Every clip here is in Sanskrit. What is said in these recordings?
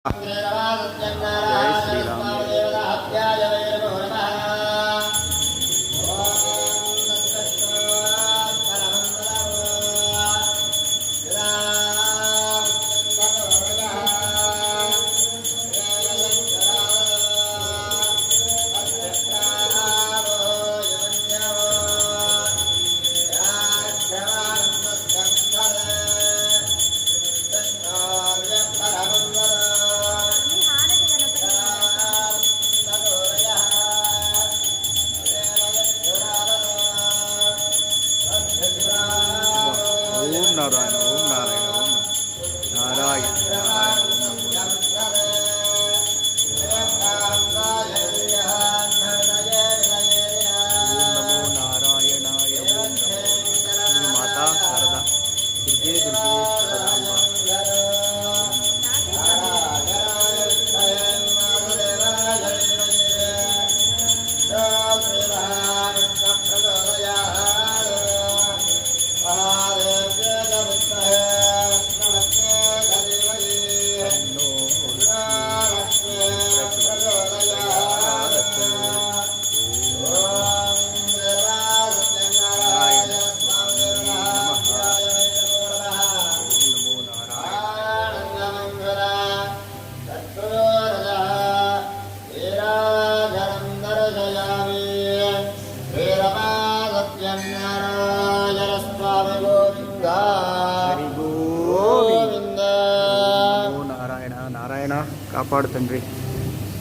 जय श्री राम। ओम नारायण ओम नारायण ओम नारायण नारायण ओम नमो नारायणाय ओम नमो माता शारदा दुर्गे दुर्गे शारदांबा नारायण नारायण कापाडु तंड्री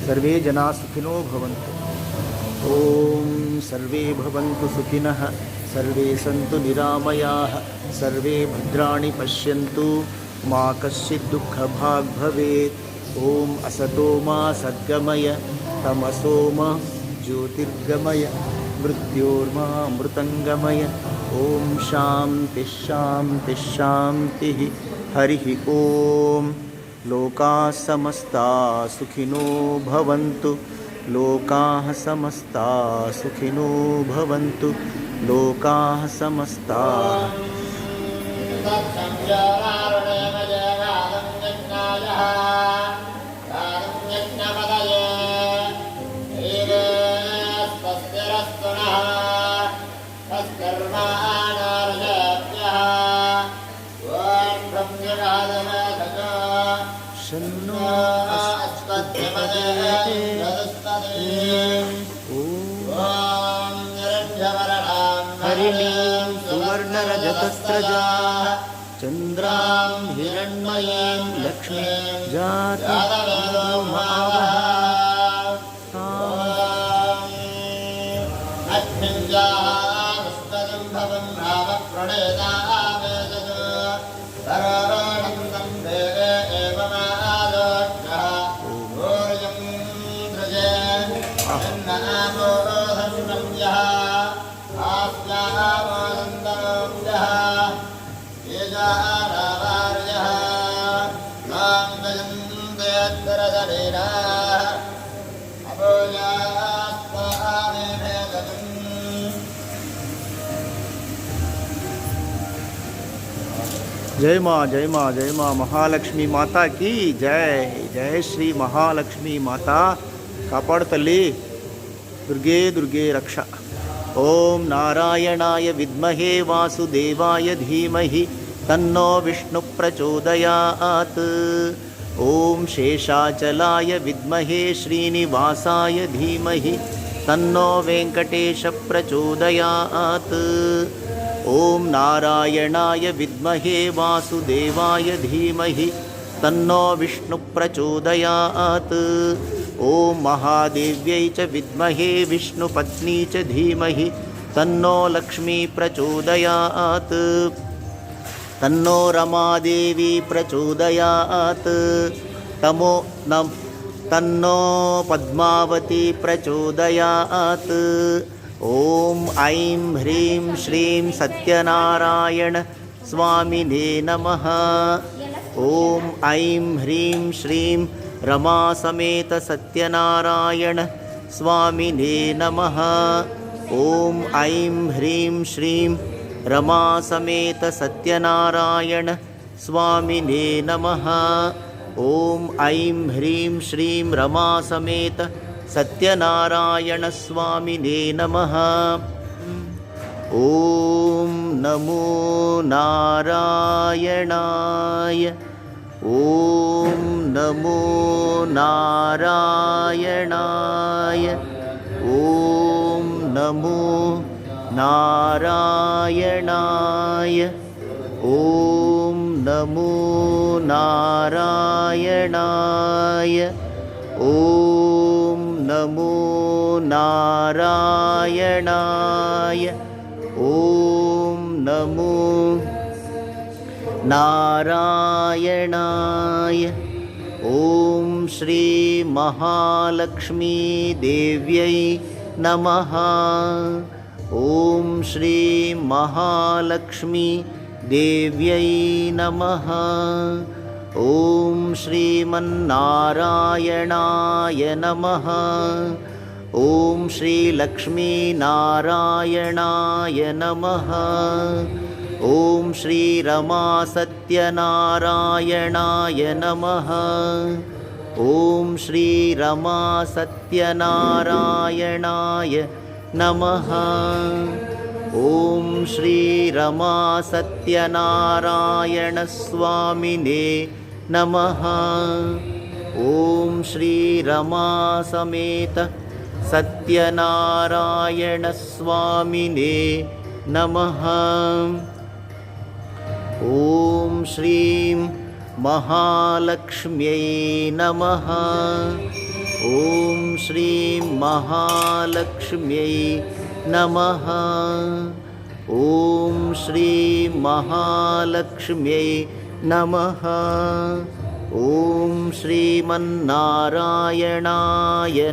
सर्वे जना सुखिनो भवन्तु ओम सर्वे भवन्तु सुखिनः सर्वे सन्तु निरामयाः सर्वे भद्राणि पश्यन्तु मा कश्चित् दुःखभाग् भवेत् ओम असतो मा सद्गमय तमसो मा ज्योतिर्गमय मृत्योर्मा मृतंगमय ओम शांति शांति शांति हरिः ओम लोकाः समस्ताः सुखिनो भवन्तु लोकाः समस्ताः सुखिनो भवन्तु लोकाः समस्ताः हरिणीं सुवर्णरजतस्रजा चन्द्रां हिरण्मयीं लक्ष्मीं जातवेदो महावः जय माँ जय माँ जय माँ महालक्ष्मी माता की जय जय श्री महालक्ष्मी माता कापाडु तल्ली दुर्गे दुर्गे रक्षा ओम नारायणाय विद्महे वासुदेवाय धीमहि तन्नो विष्णु प्रचोदयात् ओम शेषाचलाय विद्महे श्रीनिवासाय धीमहि तन्नो वेंकटेश प्रचोदयात् ओम नारायणाय विद्महे वासुदेवाय धीमहि तन्नो विष्णु प्रचोदयात् ओम महादेव्यै च विद्महे विष्णुपत्नी च धीमहि तन्नो लक्ष्मी प्रचोदयात् तन्नो रमादेवी प्रचोदयात् तन्नो पद्मावती प्रचोदयात् ओम ऐं ह्रीं श्रीं सत्यनारायण स्वामिने नमः ओम ऐं ह्रीं श्रीं रमा समेत सत्यनारायण स्वामिने नमः ओम ऐं ह्रीं श्रीं रमा समेत सत्यनारायण स्वामिने नमः ॐ ऐं ह्रीं श्रीं रमा समेत सत्यनारायणस्वामिने नमः। ॐ नमो नारायणाय। ॐ नमो नारायणाय। ॐ नमो नारायणाय। ॐ नमो नारायणाय। ॐ नमो नारायणाय। ॐ नमो नारायणाय। ॐ श्री महालक्ष्मी देव्यै नमः। ॐ श्री महालक्ष्मी देव्यै नमः। ॐ श्रीमन्नारायणाय नमः। ॐ श्रीलक्ष्मीनारायणाय नमः। ॐ श्रीरमासत्यनारायणाय नमः। ॐ श्रीरमासत्यनारायणाय नमः। ॐ श्रीरमासत्यनारायणस्वामिने नमः। ॐ श्रीरमासमेत सत्यनारायणस्वामिने नमः। ॐ श्रीं महालक्ष्म्यै नमः। ॐ श्रीं महालक्ष्म्यै नमः। ॐ श्रीं महालक्ष्म्यै नमः। ॐ श्रीमन्नारायणाय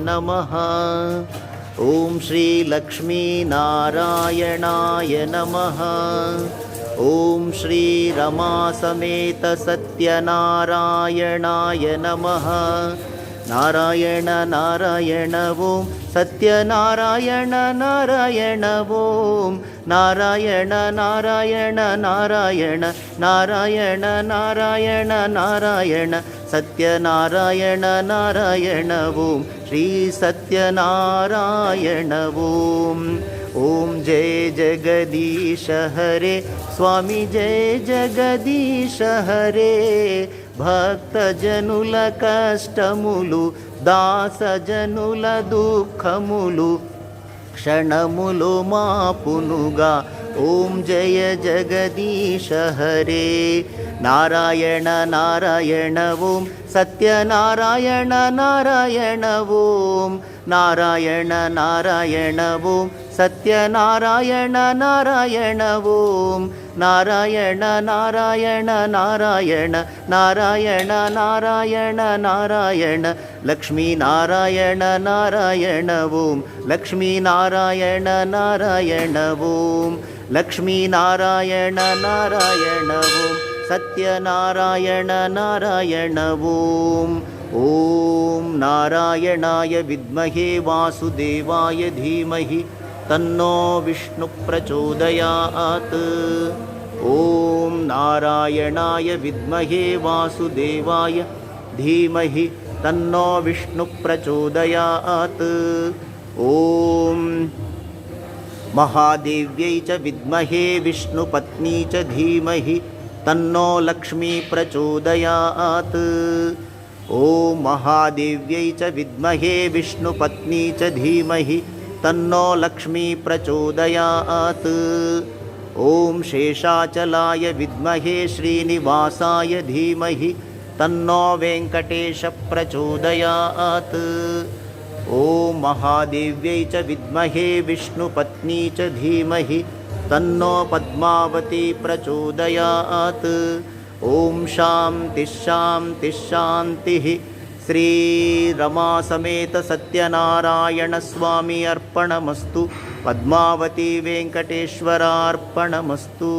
नमः। ॐ श्रीलक्ष्मीनारायणाय नमः। ॐ श्रीरमासमेत सत्यनारायणाय नमः। नारायण नारायण ॐ सत्यनारायण नारायण ॐ नारायण नारायण नारायण नारायण नारायण नारायण सत्यनारायण नारायण ॐ श्री सत्यनारायण ॐ। ॐ जय जगदीश हरे स्वामी जय जगदीश हरे। భక్తజనుల కష్టములు దాసజనుల దుఃఖములు క్షణములు మాపునుగా ఓం జయ జగదీశ హరే. నారాయణ నారాయణ ఓం సత్యనారాయణ నారాయణ ఓం నారాయణ నారాయణ ఓం సత్యనారాయణ నారాయణ ఓం నారాయణ నారాయణ నారాయణ నారాయణ నారాయణ నారాయణ లక్ష్మీ నారాయణ నారాయణ ఓం లక్ష్మీ నారాయణ నారాయణ ఓం లక్ష్మీ నారాయణ నారాయణ ఓం సత్యనారాయణ నారాయణ ఓం. ఓం నారాయణాయ విద్మహే వాసుదేవాయ ధీమహి తన్నో విష్ణు ప్రచోదయాత్. ఓం నారాయణాయ విద్మహే వాసుదేవాయ ధీమహి తన్నో విష్ణు ప్రచోదయాత్. ఓం మహాదేవ్యై చ విద్మహే విష్ణుపత్నీ చ ధీమహి తన్నో లక్ష్మీ ప్రచోదయాత్. ఓం మహాదేవ్యై చ విద్మహే విష్ణుపత్నీ చ ధీమహి తన్నో లక్ష్మీ ప్రచోదయాత్. ఓం శేషాచలాయ విద్మహే శ్రీనివాసాయ ధీమహి తన్నో వెంకటేశ ప్రచోదయాత్. ఓం మహాదేవ్యై చ విద్మహే విష్ణుపత్నీ చ ధీమహి తన్నో పద్మావతి ప్రచోదయాత్. ఓం శాంతి శాంతి శాంతి. శ్రీరమాసమేత సత్యనారాయణ స్వామి అర్పణమస్తు. పద్మావతి వెంకటేశ్వరార్పణమస్తు.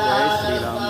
జై శ్రీరామ్.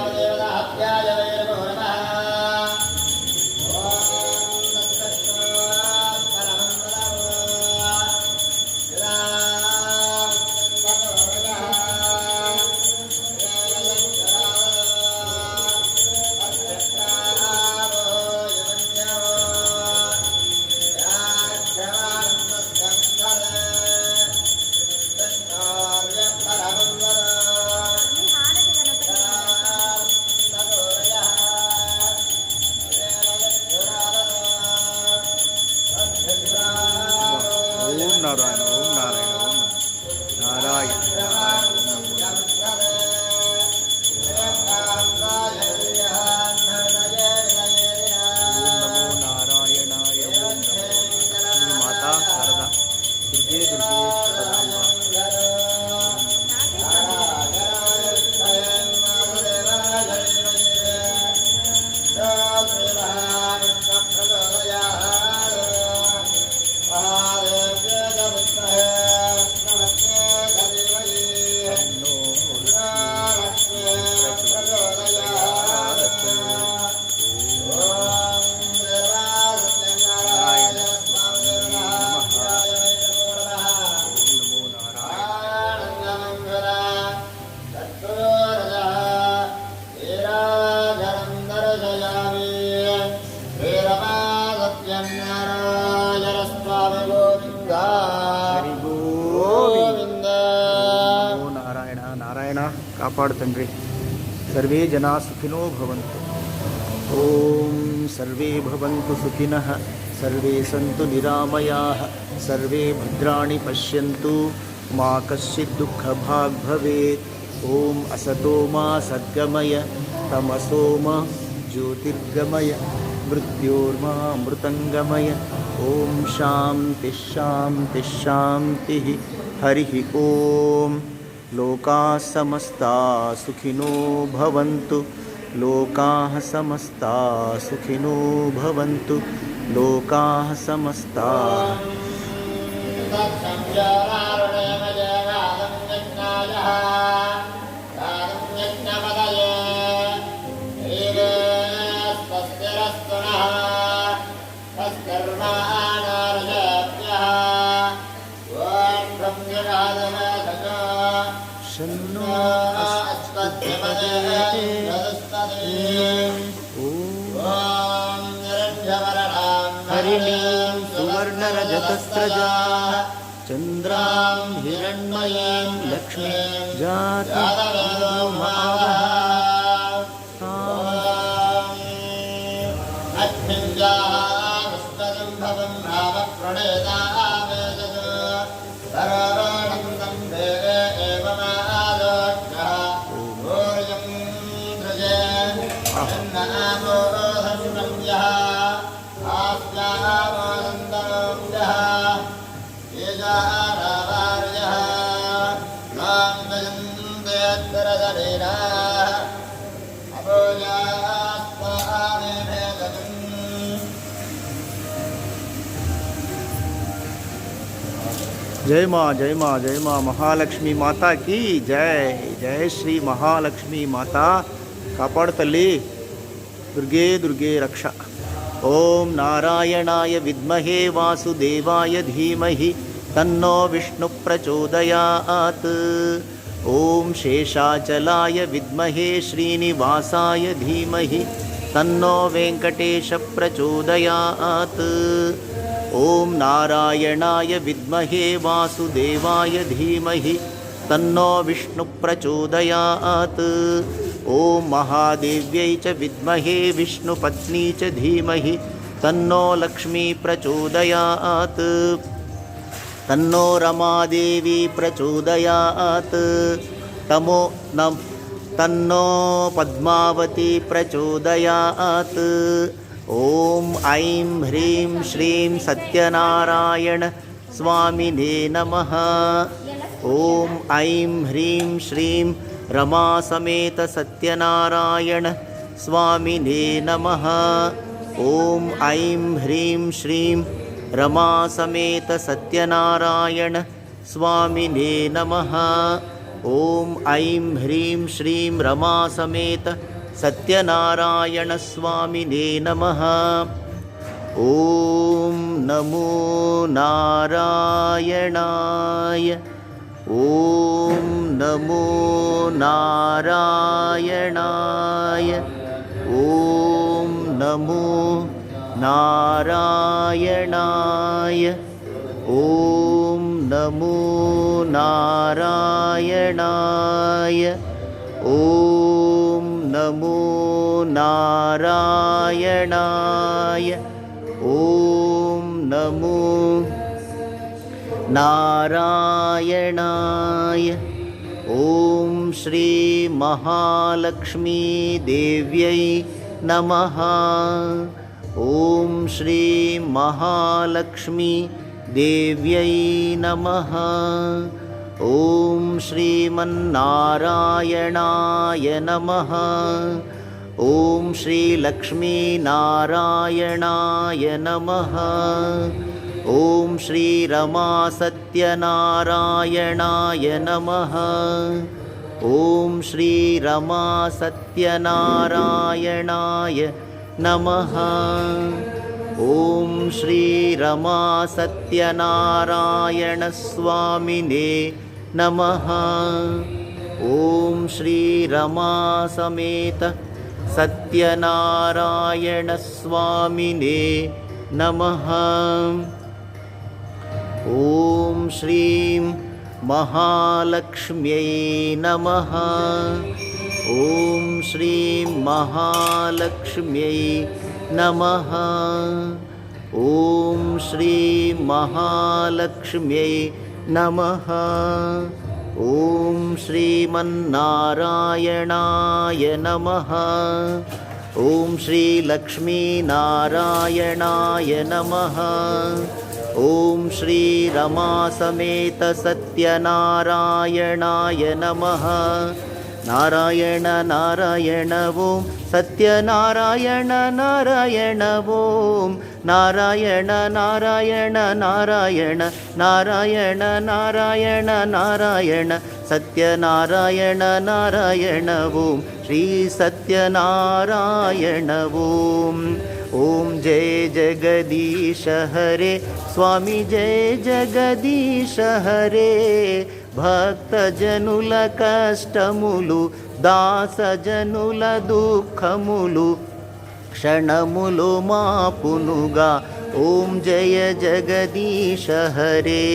ಕಾಪಾಡು ತಂಡ್ರಿ. ಸರ್ವೇ ಜನಾ ಸುಖಿನೋ ಭವಂತು. ಓಂ ಸರ್ವೇ ಭವಂತು ಸುಖಿನಃ, ಸರ್ವೇ ಸಂತು ನಿರಾಮಯಾಃ, ಸರ್ವೇ ಭದ್ರಾಣಿ ಪಶ್ಯಂತು, ಮಾ ಕಶ್ಚಿತ್ ದುಃಖಭಾಗ್ ಭವೇತ್. ಓಂ ಅಸತೋ ಮಾ ಸದ್ಗಮಯ, ತಮಸೋ ಮಾ ಜ್ಯೋತಿರ್ಗಮಯ, ಮೃತ್ಯೋರ್ಮಾ ಅಮೃತಂಗಮಯ. ಓಂ ಶಾಂತಿ ಶಾಂತಿ ಶಾಂತಿ. ಹರಿ ಓಂ. ಲೋಕಾಃ ಸಮಸ್ತಾಃ ಸುಖಿನೋ ಭವಂತು, ಲೋಕಾಃ ಸಮಸ್ತಾಃ ಸುಖಿನೋ ಭವಂತು, ಲೋಕಾಃ ಸಮಸ್ತಾಃ. ಹರಿಣೀಂ ಸುವರ್ಣರಜತಸ್ರಜಾ, ಚಂದ್ರಾಂ ಹಿರಣ್ಮಯೀಂ ಲಕ್ಷ್ಮೀಂ ಜಾತಿ जय माँ जय माँ जय माँ महालक्ष्मी माता की जय. जय श्री महालक्ष्मी माता कापाड़ तल्ली. दुर्गे दुर्गे रक्षा. ओम नारायणाय विद्महे वासुदेवाय धीमहि तन्नो विष्णु प्रचोदयात्. ओम शेषाचलाय विद्महे श्रीनिवासाय धीमहि तन्नो वेंकटेश प्रचोदयात्. ओम नारायणाय विद्महे वासुदेवाय धीमहि तन्नो विष्णु प्रचोदयात्. ओम महादेव्यै च विद्महे विष्णुपत्नी च धीमहि तन्नो लक्ष्मी प्रचोदयात्. तन्नो रमादेवी प्रचोदयात्. तन्नो पद्मावती प्रचोदयात्. ओम ऐं ह्रीं श्रीं सत्यनारायण स्वामिने नमः. ओम ऐं ह्रीं श्रीं रमा समेत सत्यनारायण स्वामिने नमः. ओम ऐं ह्रीं श्रीं रमा समेत सत्यनारायण स्वामिने नमः. ओम ऐं ह्रीं श्रीं रमा समेत सत्यनारायण स्वामिने नमः. ओम नमो नारायणाय. ओम नमो नारायणाय. ओम नमो नारायणाय. ओम नमो नारायणाय. ओम नमो नारायणाय. ओम नमो नारायणाय. ओम श्री महालक्ष्मी देव्यै नमः. ओम श्री महालक्ष्मी देव्यै नमः. ओम श्रीमन्नारायणाय नमः. ओम श्री लक्ष्मी नारायणाय नमः. ओम श्री रमा सत्यनारायणाय नमः. ओम श्री रमा सत्यनारायणाय नमः. ओम श्री रमा सत्यनारायण स्वामिने नमः. ओम श्री रमा समेत सत्यनारायण स्वामिने नमः. ओम श्रीं महालक्ष्म्यै नमः। ॐ श्रीं महालक्ष्म्यै नमः। ॐ श्रीं महालक्ष्म्यै नमः। ॐ श्रीमन्नारायणाय नमः। ॐ श्रीलक्ष्मीनारायणाय नमः। ॐ श्रीरमासमेत सत्यनारायणाय नमः। नारायण नारायण ॐ सत्यनारायण नारायण ॐ नारायण नारायण नारायण नारायण नारायण नारायण सत्यनारायण नारायण ॐ श्री सत्यनारायण ॐ। ॐ जय जगदीश हरे स्वामी जय जगदीश हरे। భక్తజనుల కష్టములు దాసజనుల దుఃఖములు క్షణములు మాపునుగా ఓం జయ జగదీశ హరే।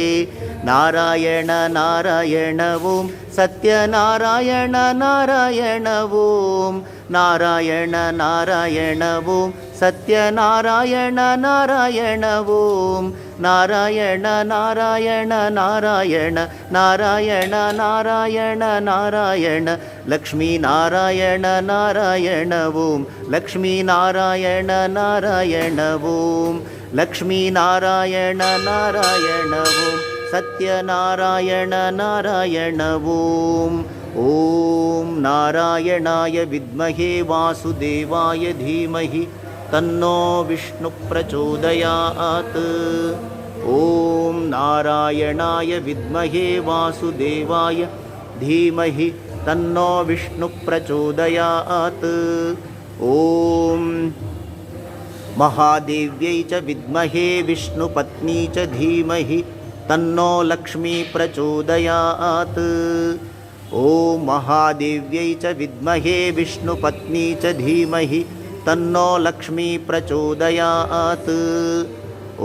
నారాయణ నారాయణ ఓం సత్యనారాయణ నారాయణ ఓం నారాయణ నారాయణ ఓం సత్యనారాయణ నారాయణ ఓం నారాయణ నారాయణ నారాయణ నారాయణ నారాయణ నారాయణ లక్ష్మీ నారాయణ నారాయణ ఓం లక్ష్మీ నారాయణ నారాయణ ఓం లక్ష్మీ నారాయణ నారాయణ ఓం సత్యనారాయణ నారాయణ ఓం। ఓం నారాయణాయ విద్మహే వాసుదేవాయ ధీమహి తన్నో విష్ణు ప్రచోదయాత్। ఓం నారాయణాయ విద్మహే వాసుదేవాయ ధీమహి తన్నో విష్ణు ప్రచోదయాత్। ఓం మహాదేవ్యై చ విద్మహే విష్ణుపత్నీ చ ధీమహి తన్నో లక్ష్మీ ప్రచోదయాత్। ఓం మహాదేవ్యై చ విద్మహే విష్ణుపత్నీ చ ధీమహి తన్నో లక్ష్మీ ప్రచోదయాత్।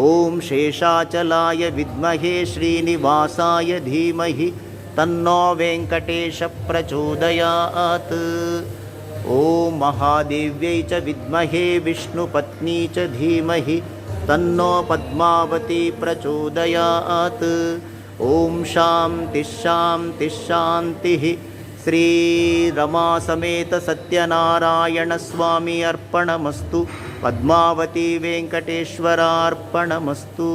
ఓం శేషాచలాయ విద్మహే శ్రీనివాసాయ ధీమహి తన్నో వెంకటేశ ప్రచోదయాత్। ఓం మహాదేవ్యై చ విద్మహే విష్ణుపత్నీ చ ధీమహి తన్నో పద్మావతి ప్రచోదయాత్। ఓం శాంతి శాంతి శాంతి। శ్రీ రమాసమేత సత్యనారాయణ స్వామి అర్పణమస్తు। పద్మావతి వెంకటేశ్వరార్పణమస్తు।